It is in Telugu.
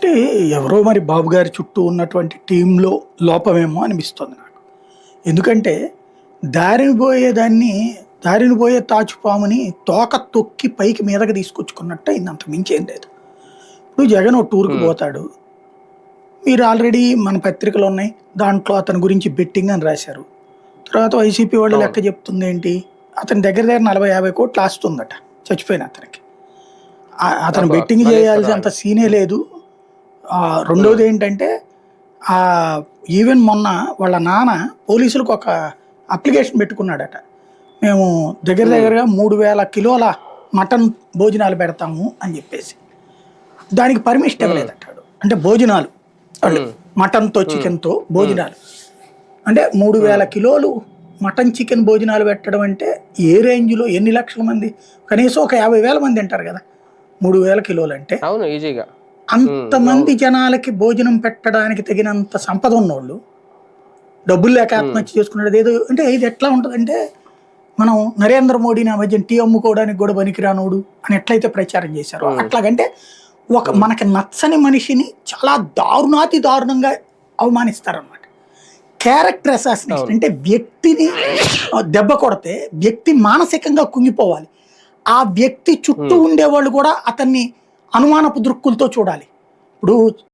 అంటే ఎవరో మరి బాబు గారి చుట్టూ ఉన్నటువంటి టీంలో లోపమేమో అనిపిస్తుంది నాకు. ఎందుకంటే దారిని పోయేదాన్ని దారిని పోయే తాచుపాముని తోక తొక్కి పైకి మీదకి తీసుకొచ్చుకున్నట్టు అయింది. అంత మించి ఏం లేదు. ఇప్పుడు జగన్ ఓ టూర్‌కి హ్మ్. పోతాడు. మీరు ఆల్రెడీ మన పత్రికలు ఉన్నాయి. దాంట్లో అతని గురించి బెట్టింగ్ అని రాశారు. తర్వాత వైసీపీ వాళ్ళు అవును. లెక్క చెప్తుందేంటి? అతని దగ్గర దగ్గర 40, 50 కోట్లు ఆస్తుందట చచ్చిపోయిన అతనికి. అతను అబ్బా! బెట్టింగ్ చేయాల్సినంత మల్లేశ్వరరావు. సీనే లేదు. హ్మ్. రెండోదేంటంటే ఈవెన్ మొన్న వాళ్ళ నాన్న పోలీసులకు ఒక అప్లికేషన్ పెట్టుకున్నాడట. మేము దగ్గర హ్మ్. దగ్గరగా 3000 కిలోల మటన్ భోజనాలు పెడతాము అని చెప్పేసి. దానికి పర్మిషన్ హ్మ్. ఇవ్వలేదట ఆడు. అంటే భోజనాలు వాళ్ళు హ్మ్. మటన్‌తో, హ్మ్. చికెన్‌తో హ్మ్. భోజనాలు. అంటే 3000 హ్మ్. కిలోలు మటన్, చికెన్ భోజనాలు పెట్టడం అంటే ఏ రేంజ్‌లో ఎన్ని లక్షల మంది? కనీసం ఒక 50,000 మంది తింటారు కదా! 3000 కిలోలంటే. అవును. ఈజీగా. హ్మ్. అంతమంది అవును. జనాలకి భోజనం పెట్టడానికి తగినంత సంపద ఉన్నోళ్ళు, డబ్బులు లేక హ్మ్. ఆత్మహత్య చేసుకునేది ఏదో అంటే ఇది ఎట్లా ఉంటదంటే, మనం నరేంద్ర మోడీని ఆ మధ్యన టీ అమ్ముకోవడానికి కూడా పనికిరానోడు అని ఎట్లయితే ప్రచారం చేశారో, హ్మ్. అట్లాగంటే హ్మ్. మనకి నచ్చని మనిషిని చాలా దారుణాతి దారుణంగా అవమానిస్తారనమాట. క్యారెక్టర్ అసాసినేషన్ అవును. అంటే వ్యక్తిని దెబ్బ కొడితే వ్యక్తి మానసికంగా కుంగిపోవాలి. ఆ వ్యక్తి చుట్టూ హ్మ్. ఉండేవాళ్ళు కూడా అతన్ని అనుమానపు దృక్కులతో చూడాలి. ఇప్పుడు